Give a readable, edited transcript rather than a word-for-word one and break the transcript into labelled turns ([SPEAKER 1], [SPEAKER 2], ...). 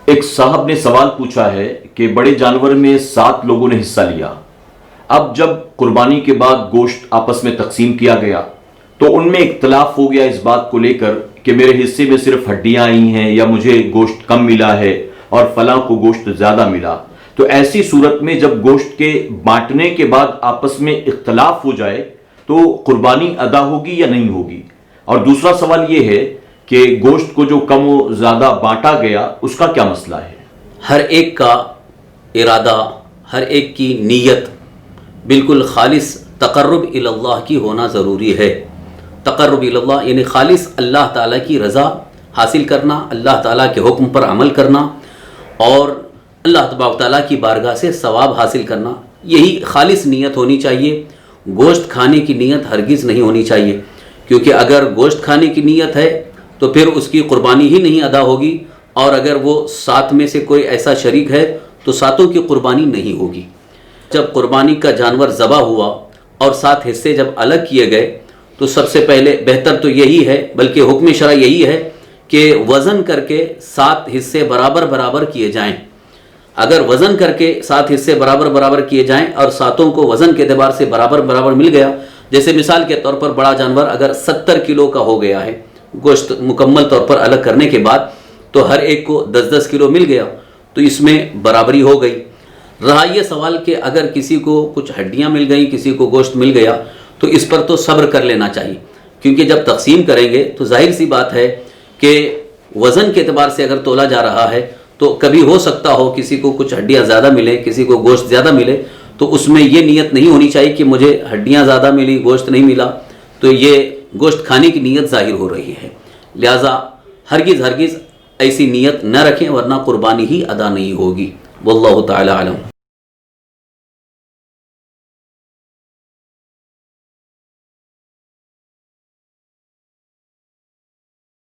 [SPEAKER 1] ایک صاحب نے سوال پوچھا ہے کہ بڑے جانور میں 7 لوگوں نے حصہ لیا. اب جب قربانی کے بعد گوشت آپس میں تقسیم کیا گیا تو ان میں اختلاف ہو گیا اس بات کو لے کر کہ میرے حصے میں صرف ہڈیاں آئی ہیں یا مجھے گوشت کم ملا ہے اور فلاں کو گوشت زیادہ ملا. تو ایسی صورت میں جب گوشت کے بانٹنے کے بعد آپس میں اختلاف ہو جائے تو قربانی ادا ہوگی یا نہیں ہوگی؟ اور دوسرا سوال یہ ہے کہ گوشت کو جو کم و زیادہ بانٹا گیا اس کا کیا مسئلہ ہے؟
[SPEAKER 2] ہر ایک کا ارادہ، ہر ایک کی نیت بالکل خالص تقرب اللہ کی ہونا ضروری ہے. تقرب اللہ یعنی خالص اللہ تعالیٰ کی رضا حاصل کرنا، اللہ تعالیٰ کے حکم پر عمل کرنا اور اللہ تبارک تعالیٰ کی بارگاہ سے ثواب حاصل کرنا. یہی خالص نیت ہونی چاہیے. گوشت کھانے کی نیت ہرگز نہیں ہونی چاہیے، کیونکہ اگر گوشت کھانے کی نیت ہے تو پھر اس کی قربانی ہی نہیں ادا ہوگی، اور اگر وہ 7 میں سے کوئی ایسا شریک ہے تو 7 کی قربانی نہیں ہوگی. جب قربانی کا جانور ذبح ہوا اور 7 حصے جب الگ کیے گئے تو سب سے پہلے بہتر تو یہی ہے، بلکہ حکم شرع یہی ہے کہ وزن کر کے 7 حصے برابر برابر کیے جائیں. اگر وزن کر کے 7 حصے برابر برابر کیے جائیں اور 7 کو وزن کے اعتبار سے برابر برابر مل گیا، جیسے مثال کے طور پر بڑا جانور اگر 70 کلو کا ہو گیا ہے گوشت مکمل طور پر الگ کرنے کے بعد، تو ہر ایک کو 10-10 کلو مل گیا، تو اس میں برابری ہو گئی. رہا یہ سوال کہ اگر کسی کو کچھ ہڈیاں مل گئیں، کسی کو گوشت مل گیا، تو اس پر تو صبر کر لینا چاہیے، کیونکہ جب تقسیم کریں گے تو ظاہر سی بات ہے کہ وزن کے اعتبار سے اگر تولا جا رہا ہے تو کبھی ہو سکتا ہو کسی کو کچھ ہڈیاں زیادہ ملے، کسی کو گوشت زیادہ ملے، تو اس میں یہ نیت نہیں ہونی چاہیے کہ مجھے ہڈیاں زیادہ ملی گوشت نہیں ملا، تو یہ گوشت کھانے کی نیت ظاہر ہو رہی ہے. لہٰذا ہرگز ایسی نیت نہ رکھیں، ورنہ قربانی ہی ادا نہیں ہوگی. واللہ تعالی علم.